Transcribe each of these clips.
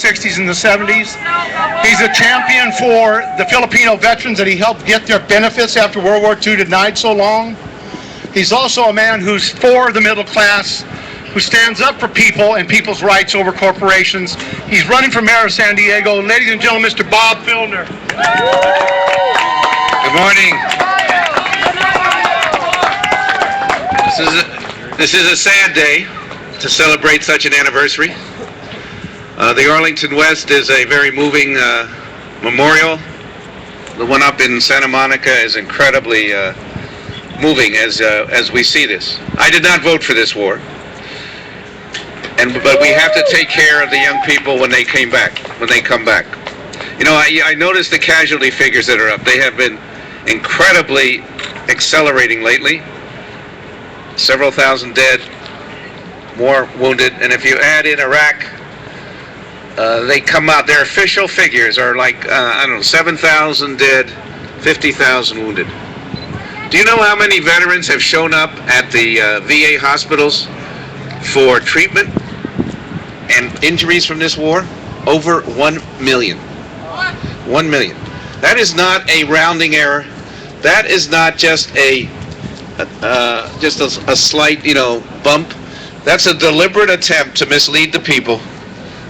60s and the 70s. He's a champion for the Filipino veterans that he helped get their benefits after World War II denied so long. He's also a man who's for the middle class, who stands up for people and people's rights over corporations. He's running for mayor of San Diego. Ladies and gentlemen, Mr. Bob Filner. Good morning. This is a sad day to celebrate such an anniversary. The Arlington West is a very moving memorial. The one up in Santa Monica is incredibly moving as we see this. I did not vote for this war, but we have to take care of the young people when they come back. You know, I noticed the casualty figures that are up. They have been incredibly accelerating lately. Several thousand dead, more wounded, and if you add in Iraq, they come out, their official figures are like, 7,000 dead, 50,000 wounded. Do you know how many veterans have shown up at the VA hospitals for treatment and injuries from this war? Over 1 million. 1 million. That is not a rounding error. That is not just a slight, bump. That's a deliberate attempt to mislead the people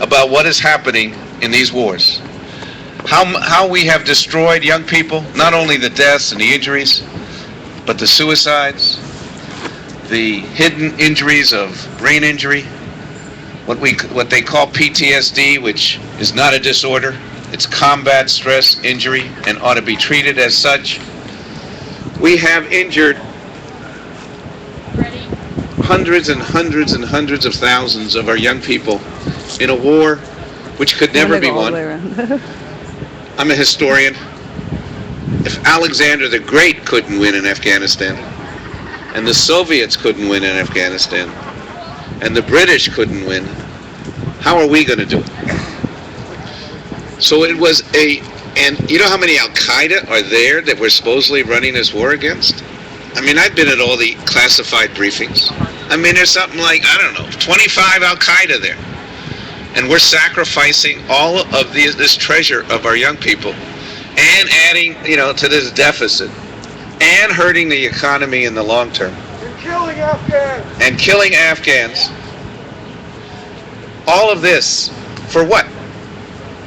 about what is happening in these wars. How we have destroyed young people, not only the deaths and the injuries, but the suicides, the hidden injuries of brain injury, what they call PTSD, which is not a disorder. It's combat stress injury and ought to be treated as such. We have injured hundreds and hundreds and hundreds of thousands of our young people in a war which could never be won. I'm a historian. If Alexander the Great couldn't win in Afghanistan, and the Soviets couldn't win in Afghanistan, and the British couldn't win, how are we going to do it? So it was and you know how many Al-Qaeda are there that we're supposedly running this war against? I mean, I've been at all the classified briefings. I mean, there's something like, 25 Al-Qaeda there. And we're sacrificing all of this treasure of our young people and adding, to this deficit and hurting the economy in the long term. You're killing Afghans. And killing Afghans. All of this, for what?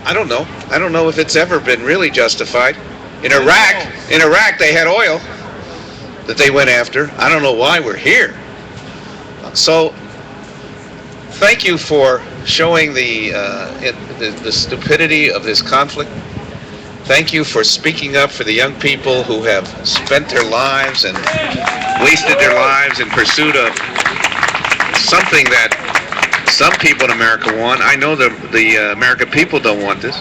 I don't know. I don't know if it's ever been really justified. In Iraq, they had oil that they went after. I don't know why we're here. So, thank you for showing the stupidity of this conflict. Thank you for speaking up for the young people who have spent their lives and wasted their lives in pursuit of something that some people in America want. I know the American people don't want this.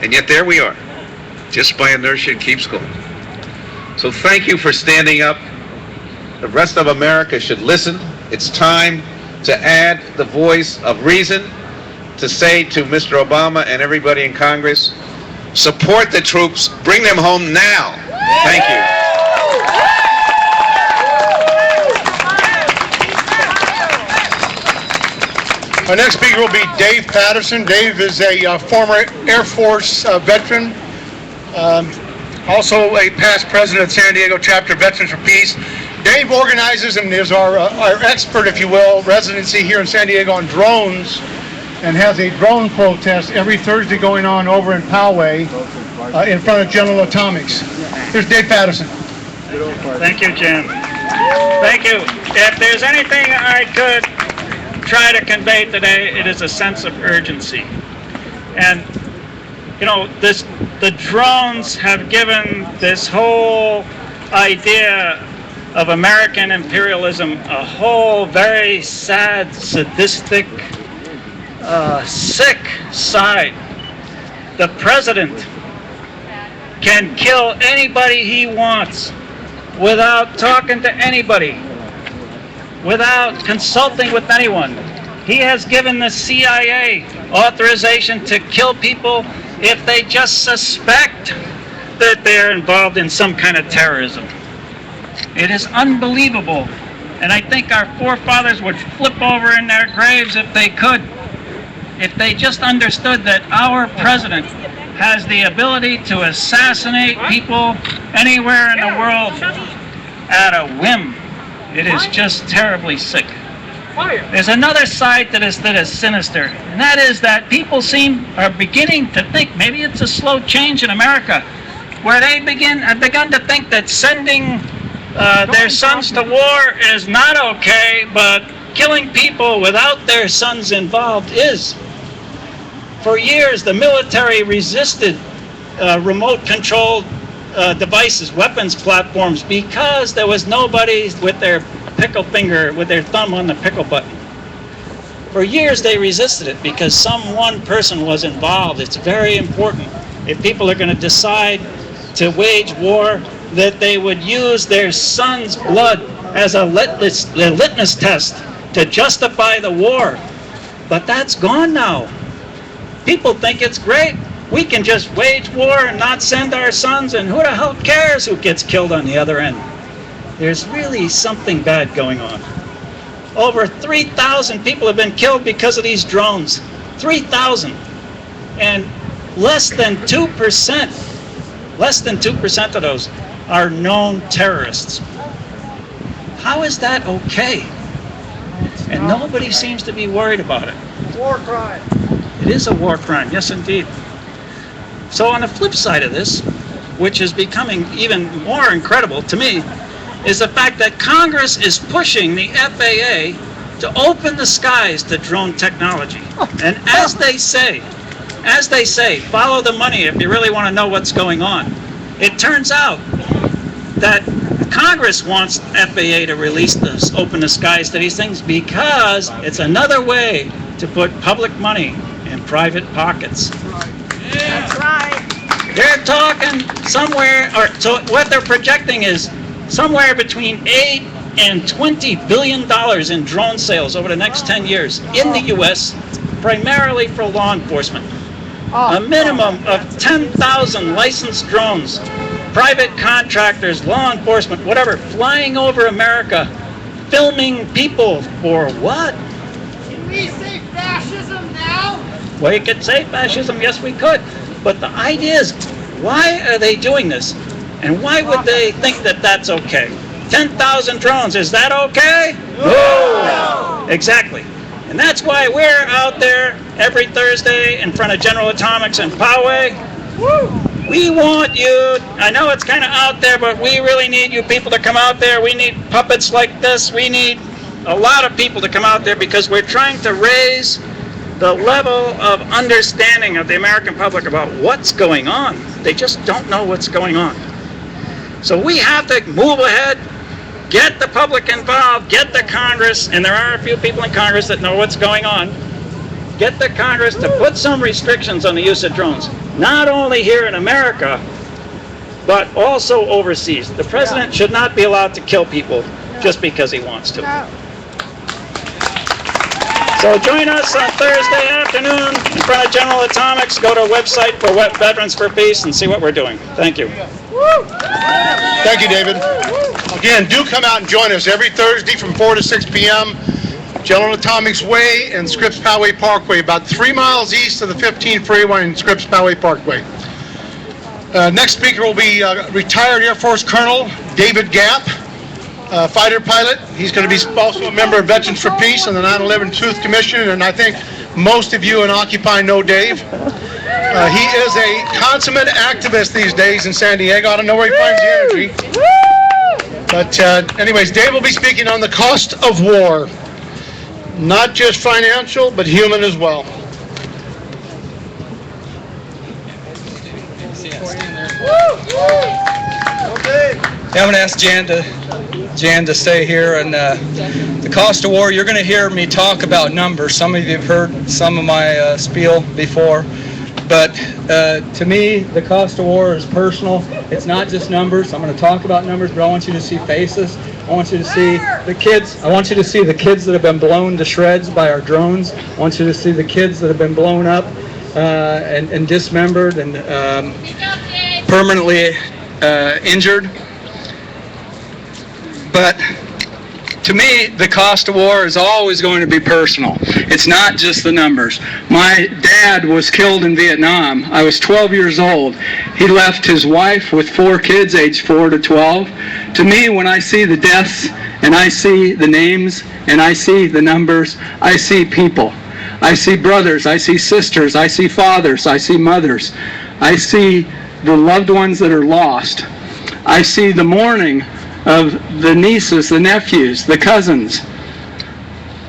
And yet there we are. Just by inertia, it keeps going. So thank you for standing up. The rest of America should listen. It's time to add the voice of reason to say to Mr. Obama and everybody in Congress, support the troops, bring them home now. Thank you. Our next speaker will be Dave Patterson. Dave is a former Air Force veteran, also a past president of San Diego Chapter Veterans for Peace. Dave organizes and is our expert, if you will, residency here in San Diego on drones, and has a drone protest every Thursday going on over in Poway in front of General Atomics. Here's Dave Patterson. Thank you, Jim. Thank you. If there's anything I could try to convey today, it is a sense of urgency. And, the drones have given this whole idea of American imperialism a whole very sad, sadistic, sick side. The president can kill anybody he wants without talking to anybody, without consulting with anyone. He has given the CIA authorization to kill people if they just suspect that they're involved in some kind of terrorism. It is unbelievable, and I think our forefathers would flip over in their graves if they could. if they just understood that our president has the ability to assassinate people anywhere in the world at a whim. It is just terribly sick. There's another side to this that is sinister, and that is that people are beginning to think, maybe it's a slow change in America, where they have begun to think that sending their sons to war is not okay, but killing people without their sons involved is. For years, the military resisted remote-controlled devices, weapons platforms, because there was nobody with their pickle finger, with their thumb on the pickle button. For years, they resisted it because some one person was involved. It's very important, if people are going to decide to wage war, that they would use their son's blood as a litmus test to justify the war. But that's gone now. People think it's great. We can just wage war and not send our sons, and who the hell cares who gets killed on the other end? There's really something bad going on. Over 3,000 people have been killed because of these drones. 3,000. And less than 2% of those are known terrorists. How is that okay? And nobody seems to be worried about it. War crime. It is a war crime, yes indeed. So on the flip side of this, which is becoming even more incredible to me, is the fact that Congress is pushing the FAA to open the skies to drone technology. And as they say, follow the money if you really want to know what's going on. It turns out that Congress wants FAA to release this, open the skies to these things, because it's another way to put public money in private pockets. That's right. They're talking somewhere, or so what they're projecting is somewhere between $8 and $20 billion in drone sales over the next 10 years in the U.S., primarily for law enforcement. A minimum of 10,000 licensed drones, private contractors, law enforcement, whatever, flying over America, filming people for what? Can we say fascism now? Well, you could say fascism, yes we could. But the idea is, why are they doing this? And why would they think that that's okay? 10,000 drones, is that okay? No! Exactly. And that's why we're out there every Thursday in front of General Atomics in Poway. We want you, I know it's kind of out there, but we really need you people to come out there. We need puppets like this. We need a lot of people to come out there because we're trying to raise the level of understanding of the American public about what's going on. They just don't know what's going on. So we have to move ahead, get the public involved, get the Congress, and there are a few people in Congress that know what's going on, get the Congress to put some restrictions on the use of drones, not only here in America, but also overseas. The president should not be allowed to kill people just because he wants to. So join us on Thursday afternoon in front of General Atomics. Go to our website for Veterans for Peace and see what we're doing. Thank you. Thank you, David. Again, do come out and join us every Thursday from 4 to 6 p.m. General Atomics Way and Scripps Poway Parkway, about 3 miles east of the 15 freeway in Scripps Poway Parkway. Next speaker will be retired Air Force Colonel David Gapp, fighter pilot. He's going to be also a member of Veterans for Peace and the 9/11 Truth Commission, and I think most of you in Occupy know Dave. He is a consummate activist these days in San Diego. I don't know where he finds the energy. But anyways, Dave will be speaking on the cost of war. Not just financial, but human as well. Yeah, I'm going to ask Jan to stay here. And the cost of war, you're going to hear me talk about numbers. Some of you have heard some of my spiel before. But to me, the cost of war is personal. It's not just numbers. I'm going to talk about numbers, but I want you to see faces. I want you to see the kids. I want you to see the kids that have been blown to shreds by our drones. I want you to see the kids that have been blown up and dismembered and permanently injured. But To me, the cost of war is always going to be personal. It's not just the numbers. My dad was killed in Vietnam. I was 12 years old. He left his wife with 4 kids, aged 4 to 12. To me, when I see the deaths and I see the names and I see the numbers, I see people. I see brothers, I see sisters, I see fathers, I see mothers. I see the loved ones that are lost. I see the mourning of the nieces, the nephews, the cousins,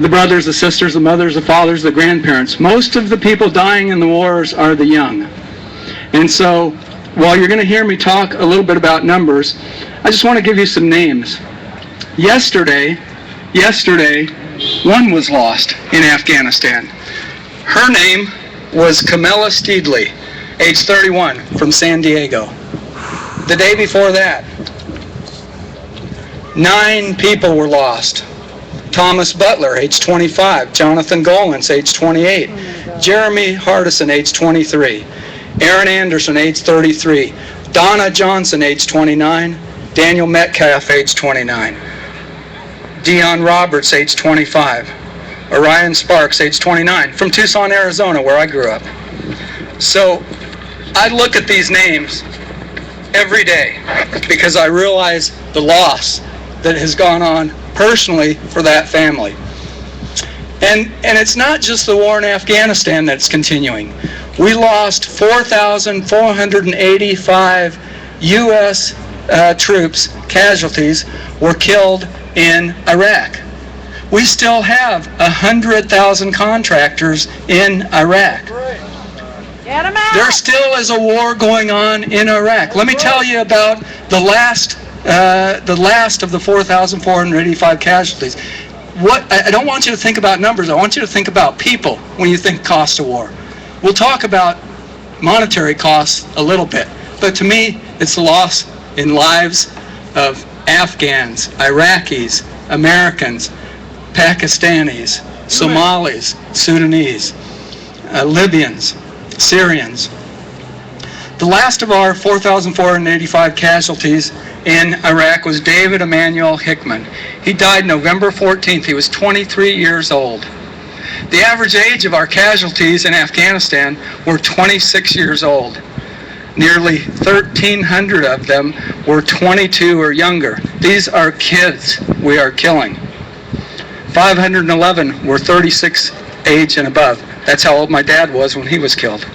the brothers, the sisters, the mothers, the fathers, the grandparents. Most of the people dying in the wars are the young. And so, while you're going to hear me talk a little bit about numbers, I just want to give you some names. Yesterday, one was lost in Afghanistan. Her name was Camilla Steedley, age 31, from San Diego. The day before that, 9 people were lost. Thomas Butler, age 25. Jonathan Gollins, age 28. Jeremy Hardison, age 23. Aaron Anderson, age 33. Donna Johnson, age 29. Daniel Metcalf, age 29. Dion Roberts, age 25. Orion Sparks, age 29, from Tucson, Arizona, where I grew up. So I look at these names every day because I realize the loss that has gone on personally for that family. And it's not just the war in Afghanistan that's continuing. We lost 4,485 U.S. Troops, casualties, were killed in Iraq. We still have 100,000 contractors in Iraq. Get 'em out! There still is a war going on in Iraq. Let me tell you about the last of the 4,485 casualties. I don't want you to think about numbers. I want you to think about people when you think cost of war. We'll talk about monetary costs a little bit, but to me, it's the loss in lives of Afghans, Iraqis, Americans, Pakistanis, Somalis, Sudanese, Libyans, Syrians. The last of our 4,485 casualties in Iraq was David Emanuel Hickman. He died November 14th. He was 23 years old. The average age of our casualties in Afghanistan were 26 years old. Nearly 1,300 of them were 22 or younger. These are kids we are killing. 511 were 36 age and above. That's how old my dad was when he was killed.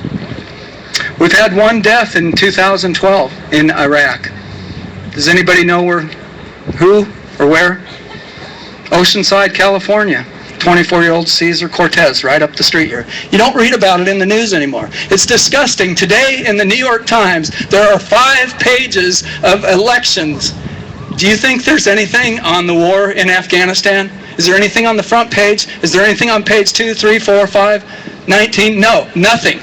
We've had 1 death in 2012 in Iraq. Does anybody know who or where? Oceanside, California. 24-year-old Cesar Cortez, right up the street here. You don't read about it in the news anymore. It's disgusting. Today in the New York Times, there are 5 pages of elections. Do you think there's anything on the war in Afghanistan? Is there anything on the front page? Is there anything on page 2, 3, 4, 5, 19? No, nothing.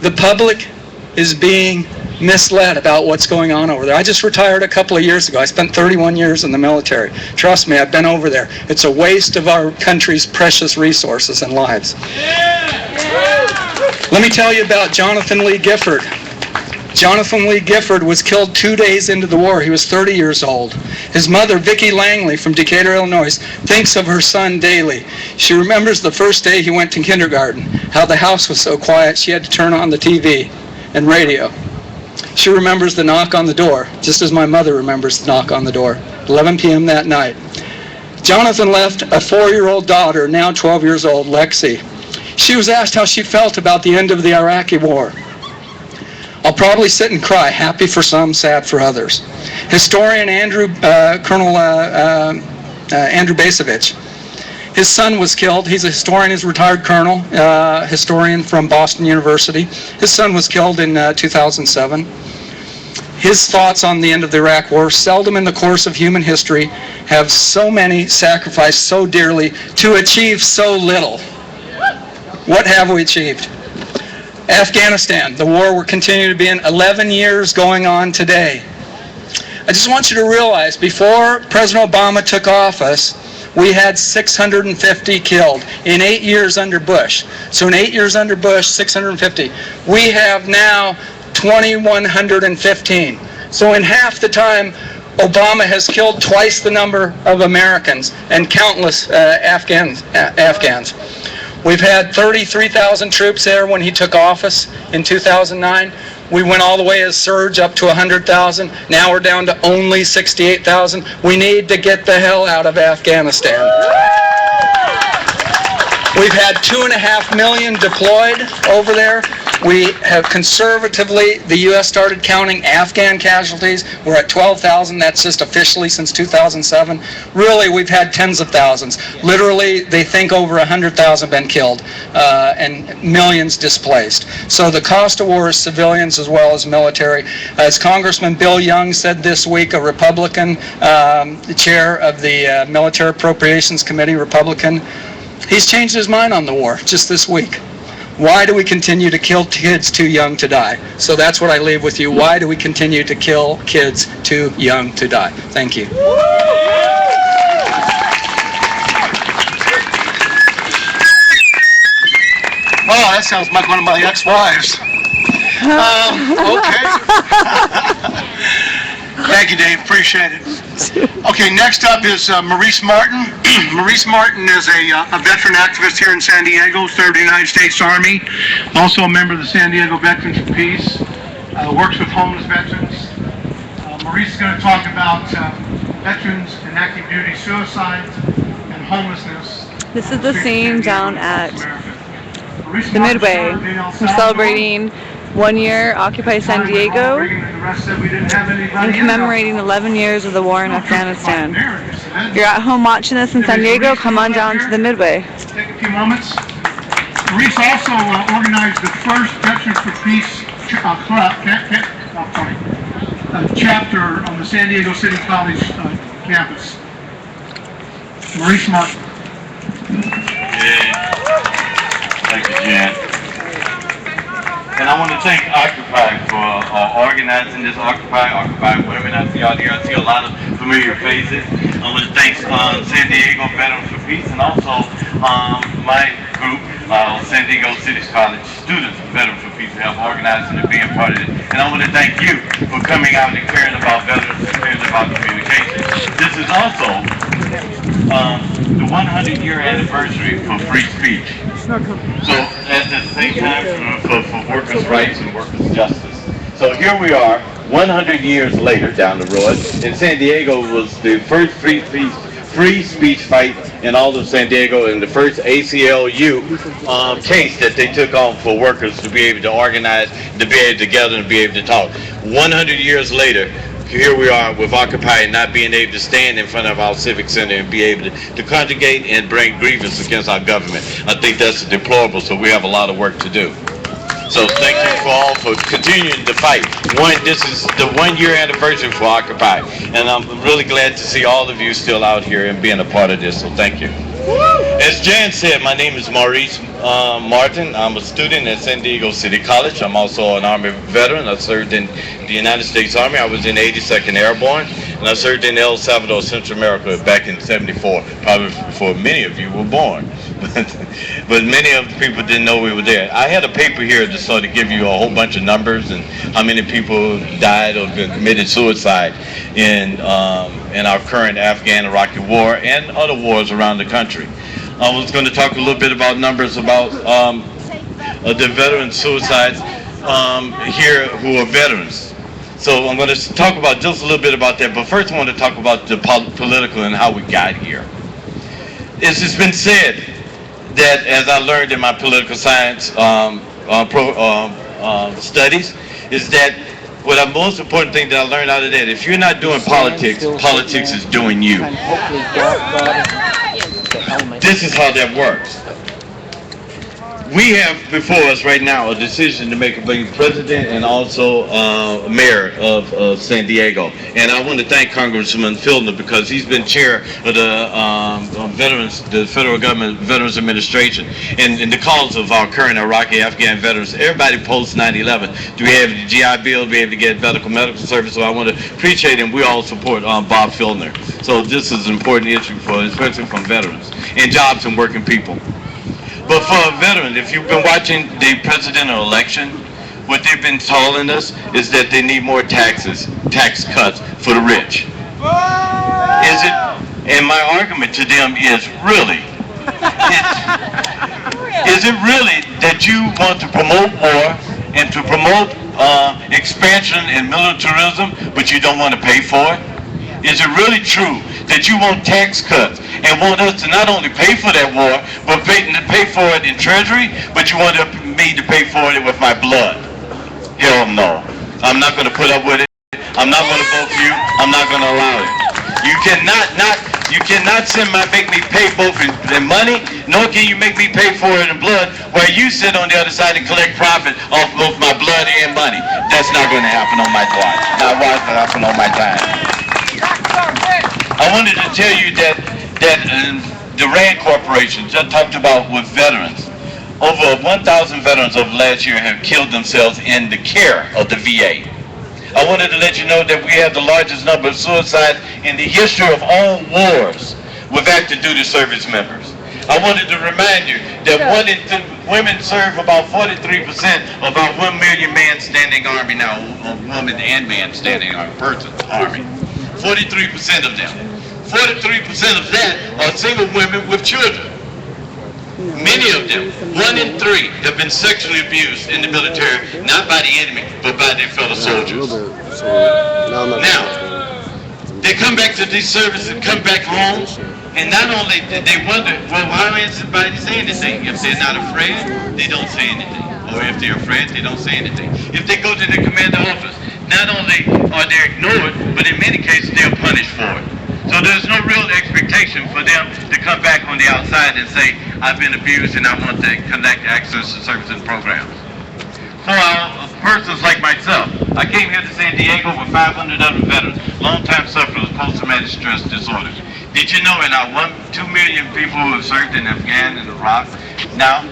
The public is being misled about what's going on over there. I just retired a couple of years ago. I spent 31 years in the military. Trust me, I've been over there. It's a waste of our country's precious resources and lives. Let me tell you about Jonathan Lee Gifford. Jonathan Lee Gifford was killed 2 days into the war. He was 30 years old. His mother, Vicki Langley from Decatur, Illinois, thinks of her son daily. She remembers the first day he went to kindergarten, how the house was so quiet she had to turn on the TV and radio. She remembers the knock on the door, just as my mother remembers the knock on the door, 11 p.m. that night. Jonathan left a 4-year-old daughter, now 12 years old, Lexi. She was asked how she felt about the end of the Iraqi war. I'll probably sit and cry, happy for some, sad for others. Historian Colonel Andrew Basevich, his son was killed. He's a historian, he's a retired colonel, historian from Boston University. His son was killed in 2007. His thoughts on the end of the Iraq War: seldom in the course of human history have so many sacrificed so dearly to achieve so little. What have we achieved? Afghanistan, the war will continue to be in 11 years going on today. I just want you to realize, before President Obama took office, we had 650 killed in 8 years under Bush. So in 8 years under Bush, 650. We have now 2,115. So in half the time Obama has killed twice the number of Americans and countless Afghans. We've had 33,000 troops there when he took office in 2009. We went all the way as surge up to 100,000. Now we're down to only 68,000. We need to get the hell out of Afghanistan. We've had 2.5 million deployed over there. We have conservatively, the U.S. started counting Afghan casualties. We're at 12,000. That's just officially since 2007. Really, we've had tens of thousands. Literally, they think over 100,000 been killed and millions displaced. So the cost of war is civilians as well as military. As Congressman Bill Young said this week, a Republican, the chair of the Military Appropriations Committee, Republican, he's changed his mind on the war just this week. Why do we continue to kill kids too young to die? So that's what I leave with you. Why do we continue to kill kids too young to die? Thank you. Oh, that sounds like one of my ex-wives. Okay. Thank you, Dave. Appreciate it. Okay, next up is Maurice Martin. Maurice Martin is a veteran activist here in San Diego, served in the United States Army, also a member of the San Diego Veterans for Peace, works with homeless veterans. Maurice is going to talk about veterans and active duty suicide and homelessness. This is the scene down at the Midway. We're celebrating 1 year Occupy San Diego and commemorating 11 years of the war in Afghanistan. If you're at home watching this in San Diego, come on down to the Midway. Take a few moments. Maurice also organized the first Veterans for Peace chapter on the San Diego City College campus. Maurice Martin. Thank you, Jan. And I want to thank Occupy for organizing this Occupy Women. I see out here, I see a lot of familiar faces. I want to thank San Diego Veterans for Peace and also my group, San Diego City College Students Veterans for Peace, for help organizing and being part of it. And I want to thank you for coming out and caring about veterans and caring about communication. This is also the 100-year anniversary for free speech. So at the same time for workers' rights and workers' justice. So here we are, 100 years later down the road, and San Diego was the first free speech fight in all of San Diego, and the first ACLU case that they took on for workers to be able to organize, to be able to gather and be able to talk. 100 years later, here we are with Occupy and not being able to stand in front of our civic center and be able to congregate and bring grievance against our government. I think that's deplorable, so we have a lot of work to do. So thank you for all for continuing to fight. This is the 1 year anniversary for Occupy, and I'm really glad to see all of you still out here and being a part of this, so thank you. As Jan said, my name is Maurice Martin. I'm a student at San Diego City College. I'm also an Army veteran. I served in the United States Army. I was in 82nd Airborne, and I served in El Salvador, Central America back in '74, probably before many of you were born. But many of the people didn't know we were there. I had a paper here to sort of give you a whole bunch of numbers and how many people died or committed suicide in our current Afghan-Iraqi war and other wars around the country. I was going to talk a little bit about numbers about the veteran suicides here who are veterans. So I'm going to talk about just a little bit about that, but first I want to talk about the political and how we got here. It's just been said that, as I learned in my political science studies, is that the most important thing that I learned out of that, if you're not doing politics, politics is doing you. This is how that works. We have before us right now a decision to make about president and also mayor of San Diego. And I want to thank Congressman Filner because he's been chair of the federal government Veterans Administration. And in the cause of our current Iraqi, Afghan veterans, everybody post 9/11, do we have the GI Bill, be able to get medical service? So I want to appreciate him. We all support Bob Filner. So this is an important issue especially from veterans and jobs and working people. But for a veteran, if you've been watching the presidential election, what they've been telling us is that they need more tax cuts for the rich. Is it? And my argument to them is really, is it really that you want to promote war and to promote expansion and militarism, but you don't want to pay for it? Is it really true that you want tax cuts and want us to not only pay for that war, but pay for it in treasury, but you want me to pay for it with my blood? Hell no. I'm not going to put up with it. I'm not going to vote for you. I'm not going to allow it. You cannot make me pay both in money, nor can you make me pay for it in blood, where you sit on the other side and collect profit off both my blood and money. That's not going to happen on my watch. Not going to happen on my time. I wanted to tell you that the RAND Corporation just talked about with veterans. Over 1,000 veterans over last year have killed themselves in the care of the VA. I wanted to let you know that we have the largest number of suicides in the history of all wars with active duty service members. I wanted to remind you that women serve about 43% of our 1 million man standing army now, woman and man standing person army. 43% of them. 43% of that are single women with children. Many of them, 1 in 3, have been sexually abused in the military, not by the enemy, but by their fellow soldiers. Now, they come back to these services and come back home, and not only did they wonder, well, why isn't somebody saying anything? If they're not afraid, they don't say anything. Or if they're afraid, they don't say anything. If they go to the commander office, not only are they ignored, but in many cases they're punished for it. So there's no real expectation for them to come back on the outside and say, I've been abused and I want to connect access to services and programs. For persons like myself, I came here to San Diego with 500 other veterans, long-time sufferers of post-traumatic stress disorder. Did you know in our 2 million people who have served in Afghan and Iraq, now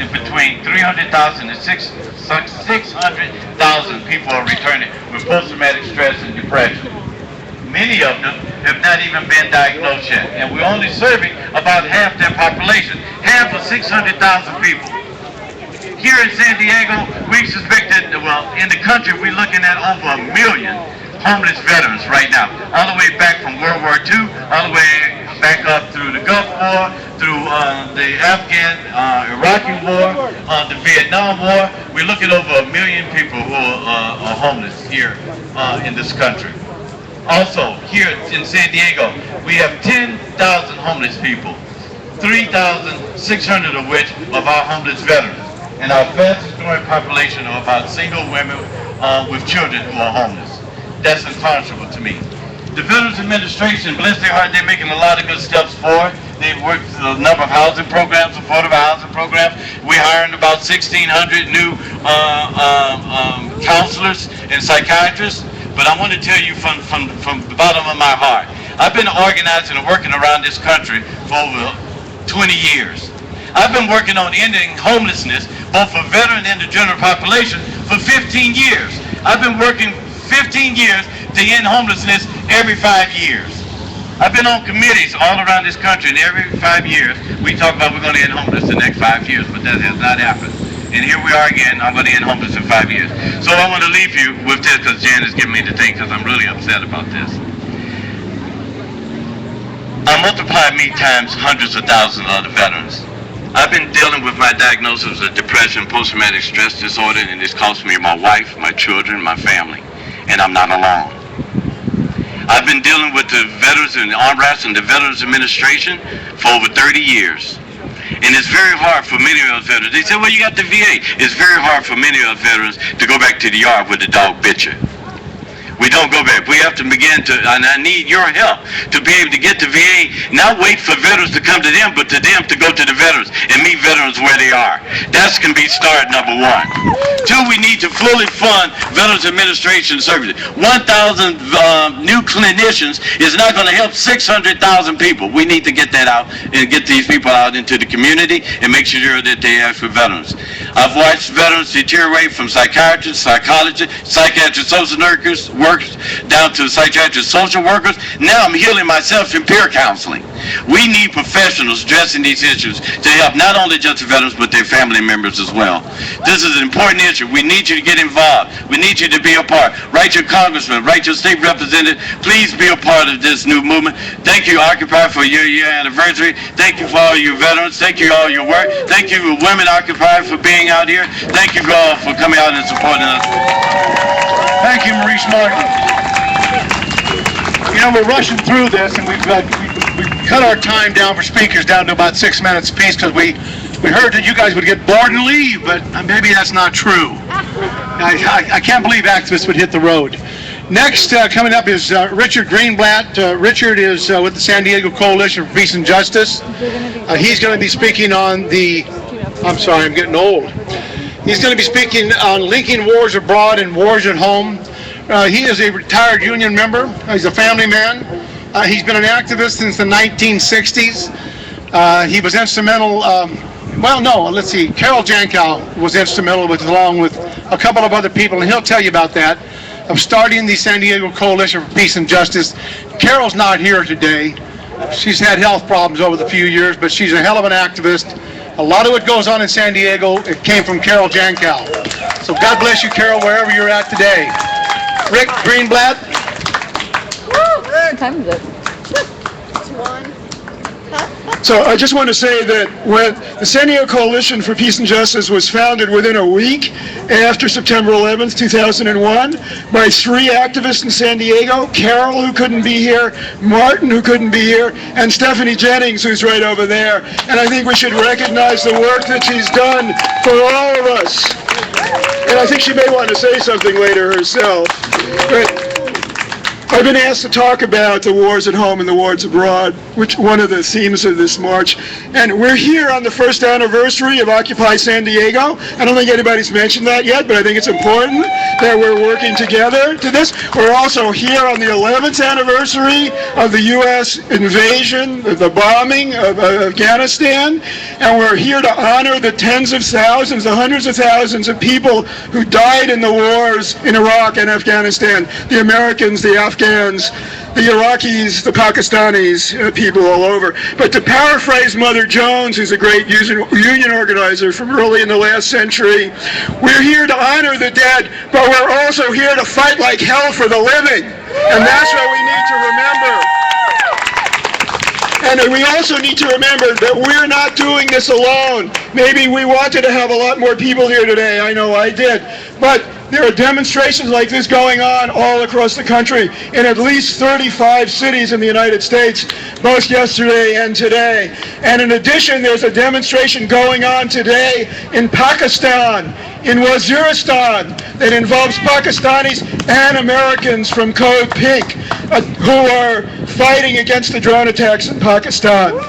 between 300,000 and 600,000 people are returning with post-traumatic stress and depression. Many of them have not even been diagnosed yet, and we're only serving about half their population, half of 600,000 people. Here in San Diego, we suspected, well, in the country, we're looking at over 1 million homeless veterans right now, all the way back from World War II, all the way back up through the Gulf War, through the Afghan, Iraqi War, the Vietnam War. We're looking at over 1 million people who are homeless here in this country. Also, here in San Diego, we have 10,000 homeless people, 3,600 of which of our homeless veterans. And our fastest growing population are about single women with children who are homeless. That's unconscionable to me. The Veterans Administration, bless their heart, they're making a lot of good steps forward. They've worked a number of housing programs, affordable housing programs. We're hiring about 1,600 new counselors and psychiatrists. But I want to tell you from the bottom of my heart, I've been organizing and working around this country for over 20 years. I've been working on ending homelessness, both for veteran and the general population, for 15 years. I've been working 15 years to end homelessness every 5 years. I've been on committees all around this country, and every 5 years we talk about we're going to end homeless the next 5 years, but that has not happened. And here we are again, I'm going to end homeless in 5 years. So I want to leave you with this, because Jan is giving me the thing, because I'm really upset about this. I multiply me times hundreds of thousands of other veterans. I've been dealing with my diagnosis of depression, post-traumatic stress disorder, and it's cost me my wife, my children, my family, and I'm not alone. I've been dealing with the veterans and the armed RATs and the Veterans Administration for over 30 years. And it's very hard for many of us veterans. They say, well, you got the VA. It's very hard for many of us veterans to go back to the yard with the dog bit you. We don't go back. We have to begin to, and I need your help to be able to get to VA, not wait for veterans to come to them, but to them to go to the veterans and meet veterans where they are. That's going to be start number one. Two, we need to fully fund Veterans Administration services. 1,000 new clinicians is not going to help 600,000 people. We need to get that out and get these people out into the community and make sure that they ask for veterans. I've watched veterans deteriorate from psychiatrists, psychologists, psychiatrists, social workers, workers, down to psychiatrists, social workers. Now I'm healing myself in peer counseling. We need professionals addressing these issues to help not only just the veterans, but their family members as well. This is an important issue. We need you to get involved. We need you to be a part. Write your congressman, write your state representative. Please be a part of this new movement. Thank you, Occupy, for your year anniversary. Thank you for all your veterans. Thank you for all your work. Thank you, Women Occupy, for being out here. Thank you all for coming out and supporting us. Thank you, Maurice Martin. You know, we're rushing through this, and we've cut our time down for speakers down to about 6 minutes apiece because we heard that you guys would get bored and leave, but maybe that's not true. I can't believe activists would hit the road. Next, coming up is Richard Greenblatt. Richard is with the San Diego Coalition for Peace and Justice. He's going to be speaking on the, I'm sorry, I'm getting old. He's going to be speaking on linking wars abroad and wars at home. He is a retired union member. He's a family man. He's been an activist since the 1960s. He was instrumental, Carol Jankow was instrumental along with a couple of other people, and he'll tell you about that, of starting the San Diego Coalition for Peace and Justice. Carol's not here today. She's had health problems over the few years, but she's a hell of an activist. A lot of what goes on in San Diego, it came from Carol Jankow. So God bless you, Carol, wherever you're at today. Rick Greenblatt. What time is it? So I just want to say that when the San Diego Coalition for Peace and Justice was founded within a week after September 11th, 2001, by 3 activists in San Diego, Carol, who couldn't be here, Martin, who couldn't be here, and Stephanie Jennings, who's right over there. And I think we should recognize the work that she's done for all of us. And I think she may want to say something later herself. But I've been asked to talk about the wars at home and the wars abroad, which one of the themes of this march. And we're here on the first anniversary of Occupy San Diego. I don't think anybody's mentioned that yet, but I think it's important that we're working together to this. We're also here on the 11th anniversary of the U.S. invasion, the bombing of Afghanistan. And we're here to honor the tens of thousands, the hundreds of thousands of people who died in the wars in Iraq and Afghanistan, the Americans, the Afghans, the Iraqis, the Pakistanis, people all over. But to paraphrase Mother Jones, who's a great union organizer from early in the last century, we're here to honor the dead, but we're also here to fight like hell for the living. And that's what we need to remember. And we also need to remember that we're not doing this alone. Maybe we wanted to have a lot more people here today. I know I did. But there are demonstrations like this going on all across the country in at least 35 cities in the United States, both yesterday and today. And in addition, there's a demonstration going on today in Pakistan, in Waziristan, that involves Pakistanis and Americans from Code Pink who are fighting against the drone attacks in Pakistan.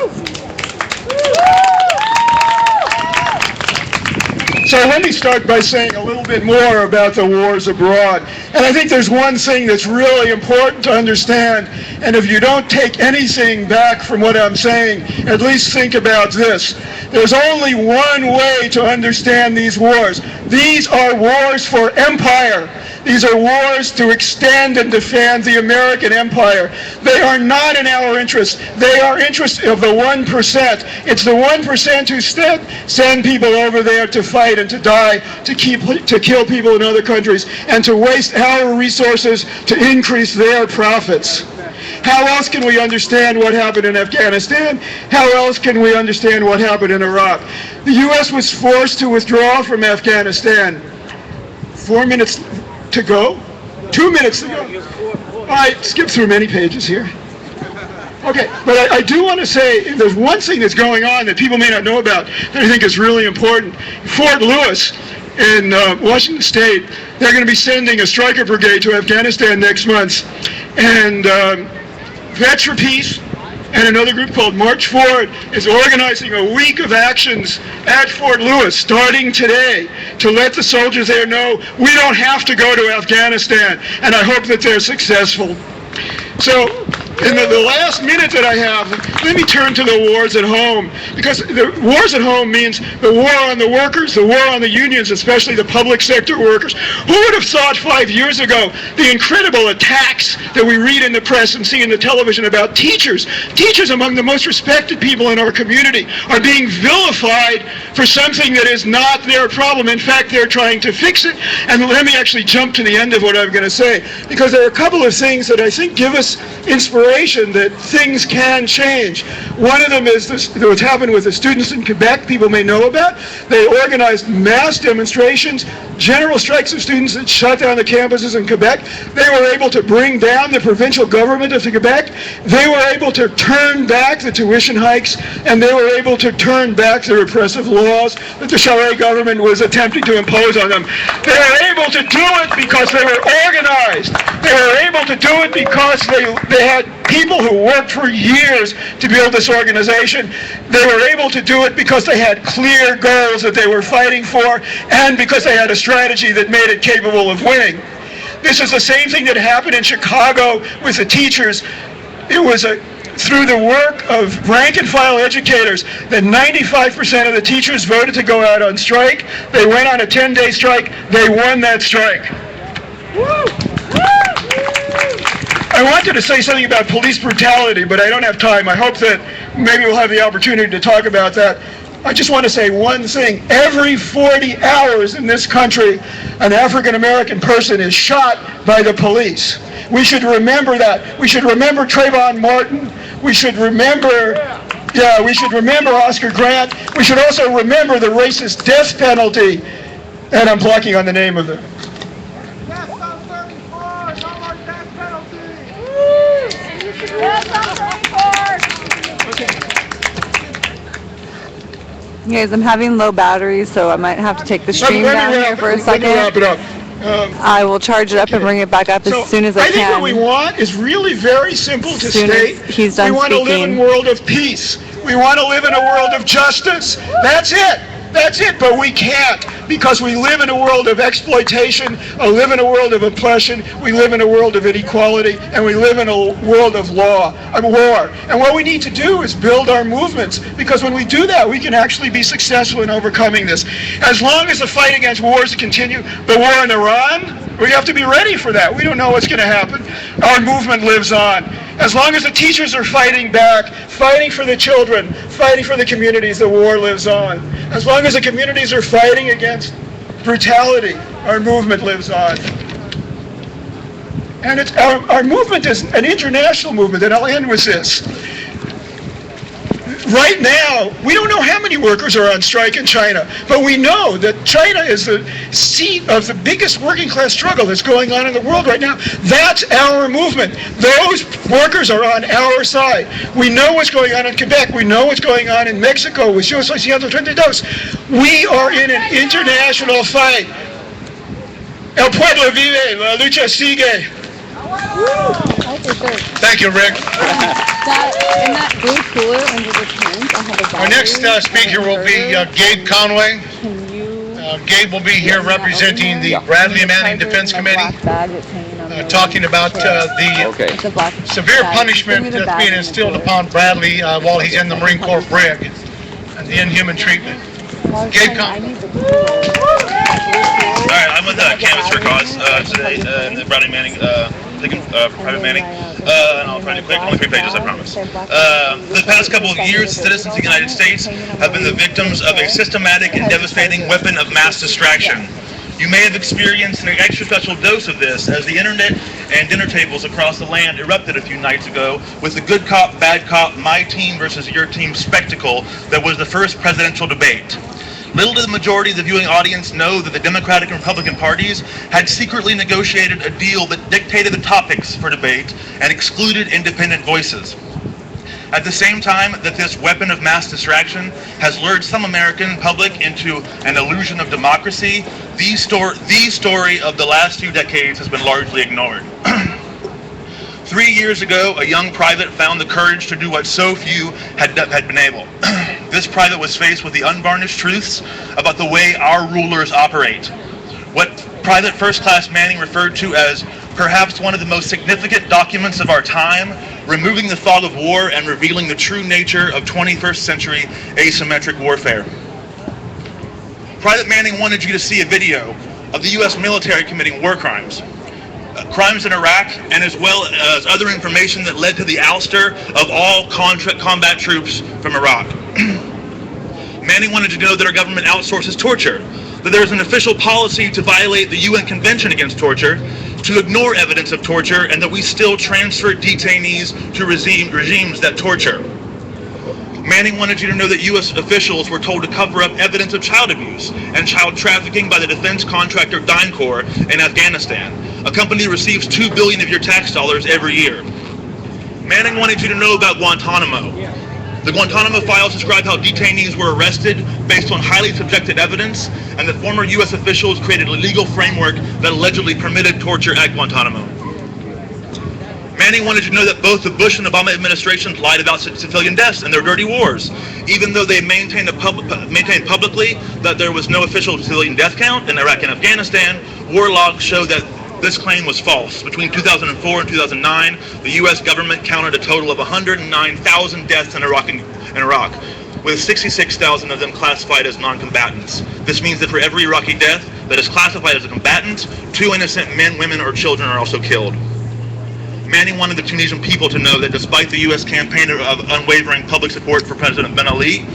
So let me start by saying a little bit more about the wars abroad. And I think there's one thing that's really important to understand, and if you don't take anything back from what I'm saying, at least think about this. There's only one way to understand these wars. These are wars for empire. These are wars to extend and defend the American empire. They are not in our interest. They are interests of the 1%. It's the 1% who send people over there to fight and to die, to kill people in other countries, and to waste our resources to increase their profits. How else can we understand what happened in Afghanistan? How else can we understand what happened in Iraq? The U.S. was forced to withdraw from Afghanistan. 4 minutes to go? 2 minutes to go? I skipped through many pages here. Okay, but I do want to say there's one thing that's going on that people may not know about that I think is really important. Fort Lewis in Washington State, they're going to be sending a striker brigade to Afghanistan next month. And Vets for Peace and another group called March Forward is organizing a week of actions at Fort Lewis starting today to let the soldiers there know we don't have to go to Afghanistan, and I hope that they're successful. So In the last minute that I have, let me turn to the wars at home, because the wars at home means the war on the workers, the war on the unions, especially the public sector workers. Who would have thought 5 years ago the incredible attacks that we read in the press and see in the television about teachers? Teachers, among the most respected people in our community, are being vilified for something that is not their problem. In fact, they're trying to fix it. And let me actually jump to the end of what I'm going to say, because there are a couple of things that I think give us inspiration that things can change. One of them is this, what's happened with the students in Quebec, people may know about. They organized mass demonstrations, general strikes of students that shut down the campuses in Quebec. They were able to bring down the provincial government of Quebec. They were able to turn back the tuition hikes, and they were able to turn back the repressive laws that the Charest government was attempting to impose on them. They were able to do it because they were organized. They were able to do it because they had people who worked for years to build this organization. They were able to do it because they had clear goals that they were fighting for, and because they had a strategy that made it capable of winning. This is the same thing that happened in Chicago with the teachers. It was through the work of rank-and-file educators that 95% of the teachers voted to go out on strike. They went on a 10-day strike. They won that strike. I wanted to say something about police brutality, but I don't have time. I hope that maybe we'll have the opportunity to talk about that. I just want to say one thing. Every 40 hours in this country, an African-American person is shot by the police. We should remember that. We should remember Trayvon Martin. We should remember Oscar Grant. We should also remember the racist death penalty. And I'm blocking on the name of it. Yes, on 34, no more death penalty. Yes, on 34. Guys, I'm having low batteries, so I might have to take the stream down here for a second. Let me wrap it up. I will charge it up and bring it back up as soon as I think can. what we want is really very simple to Soon state. as he's done We want to live in a world of peace. We want to live in a world of justice. That's it. That's it, but we can't, because we live in a world of exploitation, we live in a world of oppression, we live in a world of inequality, and we live in a world of war. And what we need to do is build our movements, because when we do that, we can actually be successful in overcoming this. As long as the fight against wars continue, the war in Iran, we have to be ready for that. We don't know what's going to happen. Our movement lives on. As long as the teachers are fighting back, fighting for the children, fighting for the communities, the war lives on. As long as the communities are fighting against brutality, our movement lives on. And our movement is an international movement, and I'll end with this. Right now, we don't know how many workers are on strike in China, but we know that China is the seat of the biggest working class struggle that's going on in the world right now. That's our movement. Those workers are on our side. We know what's going on in Quebec. We know what's going on in Mexico with Yo Soy 132. We are in an international fight. El pueblo vive, la lucha sigue. Thank you, Rick. In that blue cooler under the tent, I have a Our next speaker will be Gabe Conway. Gabe will be here representing the Bradley Manning Defense Committee, talking about the severe punishment that's being instilled upon Bradley while he's in the Marine Corps brig and the inhuman treatment. Gabe Conway. All right, I'm with Canvas for Cause today, Bradley Manning, Private Manning, and I'll try to do quick, only 3 pages, I promise. For the past couple of years, citizens of the United States have been the victims of a systematic and devastating weapon of mass distraction. You may have experienced an extra special dose of this as the internet and dinner tables across the land erupted a few nights ago with the good cop, bad cop, my team versus your team spectacle that was the first presidential debate. Little did the majority of the viewing audience know that the Democratic and Republican parties had secretly negotiated a deal that dictated the topics for debate and excluded independent voices. At the same time that this weapon of mass distraction has lured some American public into an illusion of democracy, the story of the last few decades has been largely ignored. 3 years ago, a young private found the courage to do what so few had been able. This private was faced with the unvarnished truths about the way our rulers operate. What Private First Class Manning referred to as perhaps one of the most significant documents of our time removing the fog of war and revealing the true nature of 21st century asymmetric warfare. Private Manning wanted you to see a video of the U.S. military committing war crimes. Crimes in Iraq, and as well as other information that led to the ouster of all combat troops from Iraq. Manning wanted to know that our government outsources torture, that there is an official policy to violate the UN Convention Against Torture, to ignore evidence of torture, and that we still transfer detainees to regimes that torture. Manning wanted you to know that U.S. officials were told to cover up evidence of child abuse and child trafficking by the defense contractor DynCorp in Afghanistan, a company that receives $2 billion of your tax dollars every year. Manning wanted you to know about Guantanamo. The Guantanamo files describe how detainees were arrested based on highly subjective evidence, and that former U.S. officials created a legal framework that allegedly permitted torture at Guantanamo. Manning wanted you to know that both the Bush and Obama administrations lied about civilian deaths in their dirty wars, even though they maintained publicly that there was no official civilian death count in Iraq and Afghanistan. War logs show that this claim was false. Between 2004 and 2009, the U.S. government counted a total of 109,000 deaths in Iraq, with 66,000 of them classified as non-combatants. This means that for every Iraqi death that is classified as a combatant, 2 innocent men, women, or children are also killed. Manning wanted the Tunisian people to know that despite the U.S. campaign of unwavering public support for President Ben Ali,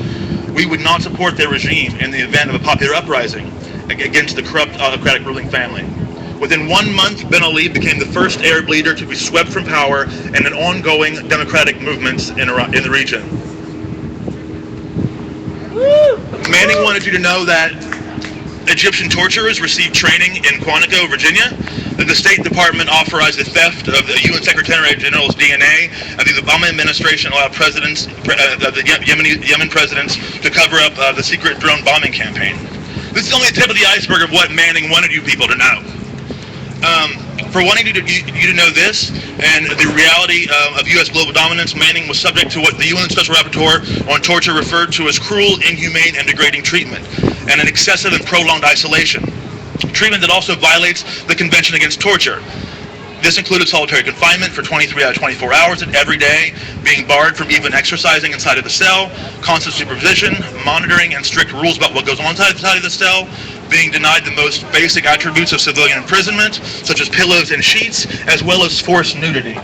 we would not support their regime in the event of a popular uprising against the corrupt autocratic ruling family. Within 1 month, Ben Ali became the first Arab leader to be swept from power in an ongoing democratic movements in the region. Manning wanted you to know that Egyptian torturers received training in Quantico, Virginia, that the State Department authorized the theft of the UN Secretary General's DNA, and the Obama administration allowed the Yemen presidents to cover up the secret drone bombing campaign. This is only the tip of the iceberg of what Manning wanted you people to know. For wanting you to know this and the reality of U.S. global dominance, Manning was subject to what the UN Special Rapporteur on Torture referred to as cruel, inhumane, and degrading treatment, and an excessive and prolonged isolation. Treatment that also violates the Convention Against Torture. This included solitary confinement for 23 out of 24 hours every day, being barred from even exercising inside of the cell, constant supervision, monitoring, and strict rules about what goes on inside of the cell, being denied the most basic attributes of civilian imprisonment, such as pillows and sheets, as well as forced nudity.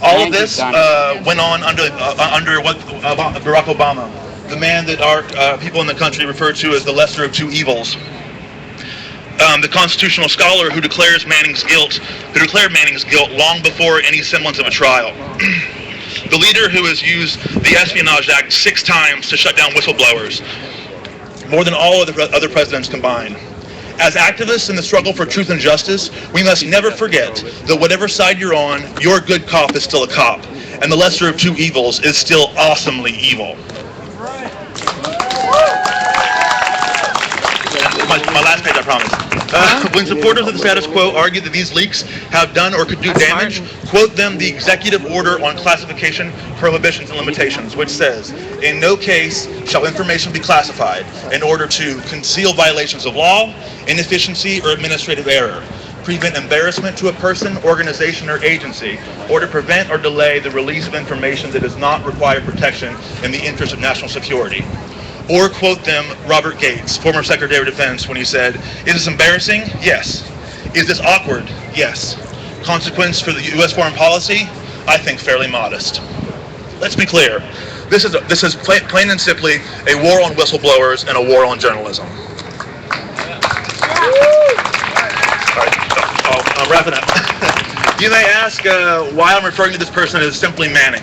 All of this went on under what Barack Obama, the man that our people in the country refer to as the lesser of two evils. The constitutional scholar who declared Manning's guilt long before any semblance of a trial. The leader who has used the Espionage Act 6 times to shut down whistleblowers, more than all of the other presidents combined. As activists in the struggle for truth and justice, we must never forget that whatever side you're on, your good cop is still a cop, and the lesser of two evils is still awesomely evil. My last page, I promise. When supporters of the status quo argue that these leaks have done or could do damage, quote them the Executive Order on Classification, Prohibitions, and Limitations, which says, in no case shall information be classified in order to conceal violations of law, inefficiency, or administrative error, prevent embarrassment to a person, organization, or agency, or to prevent or delay the release of information that does not require protection in the interest of national security. Or quote them Robert Gates, former Secretary of Defense, when he said, is this embarrassing? Yes. Is this awkward? Yes. Consequence for the U.S. foreign policy? I think fairly modest. Let's be clear. This is plain and simply a war on whistleblowers and a war on journalism. I'm wrapping up. You may ask why I'm referring to this person as simply Manning.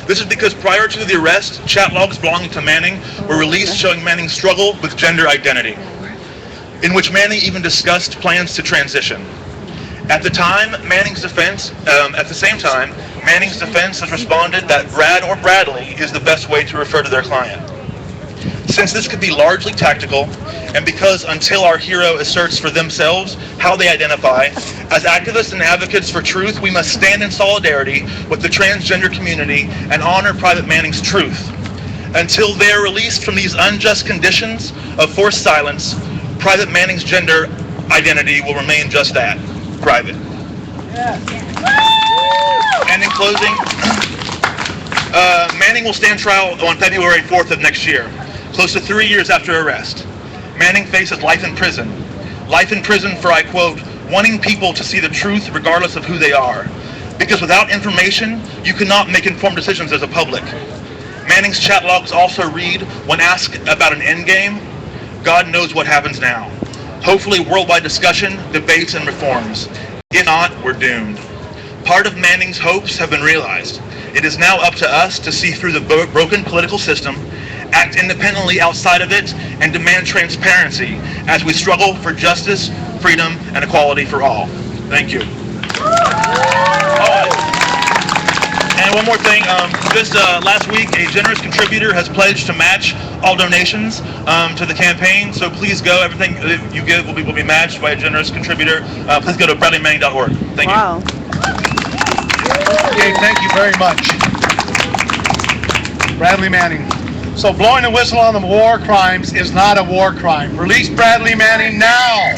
This is because prior to the arrest, chat logs belonging to Manning were released showing Manning's struggle with gender identity, in which Manning even discussed plans to transition. At the same time, Manning's defense has responded that Brad or Bradley is the best way to refer to their client. Since this could be largely tactical, and because until our hero asserts for themselves how they identify, as activists and advocates for truth, we must stand in solidarity with the transgender community and honor Private Manning's truth. Until they are released from these unjust conditions of forced silence, Private Manning's gender identity will remain just that, private. Yeah. And in closing, Manning will stand trial on February 4th of next year, close to 3 years after arrest. Manning faces life in prison. Life in prison for, I quote, wanting people to see the truth regardless of who they are. Because without information, you cannot make informed decisions as a public. Manning's chat logs also read, when asked about an end game, God knows what happens now. Hopefully worldwide discussion, debates, and reforms. If not, we're doomed. Part of Manning's hopes have been realized. It is now up to us to see through the broken political system, act independently outside of it, and demand transparency as we struggle for justice, freedom, and equality for all. Thank you. And one more thing, just last week, a generous contributor has pledged to match all donations to the campaign, so please go. Everything that you give will be matched by a generous contributor. Please go to bradleymanning.org. Thank you. Wow. Okay, thank you very much. Bradley Manning. So blowing the whistle on the war crimes is not a war crime. Release Bradley Manning now.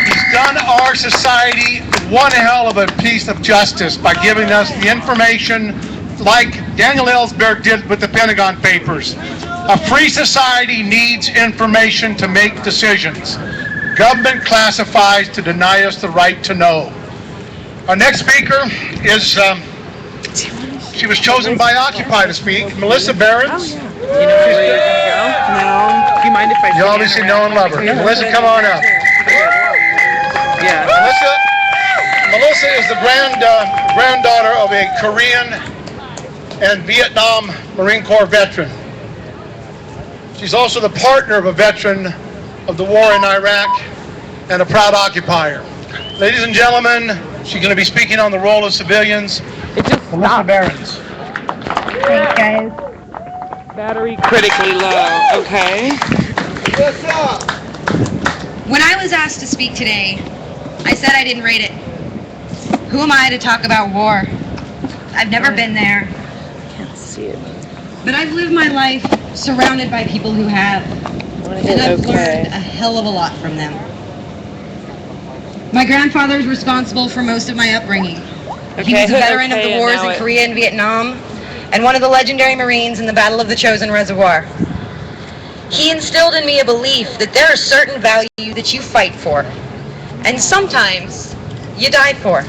He's done our society one hell of a piece of justice by giving us the information like Daniel Ellsberg did with the Pentagon Papers. A free society needs information to make decisions. Government classifies to deny us the right to know. Our next speaker is, she was chosen by Occupy to speak, Melissa Behrens. You know where you're gonna go? No. Do you mind if I? You obviously know and love her. Melissa, come on up. Yeah. Melissa is the granddaughter of a Korean and Vietnam Marine Corps veteran. She's also the partner of a veteran of the war in Iraq and a proud occupier. Ladies and gentlemen, she's going to be speaking on the role of civilians. Melissa Behrens. Thanks, guys. Battery critically low. Okay. When I was asked to speak today, I said I didn't rate it. Who am I to talk about war? I've never been there. Can't see it. But I've lived my life surrounded by people who have. And I've learned a hell of a lot from them. My grandfather is responsible for most of my upbringing. He was a veteran of the wars in Korea and Vietnam, and one of the legendary Marines in the Battle of the Chosin Reservoir. He instilled in me a belief that there are certain values that you fight for, and sometimes you die for.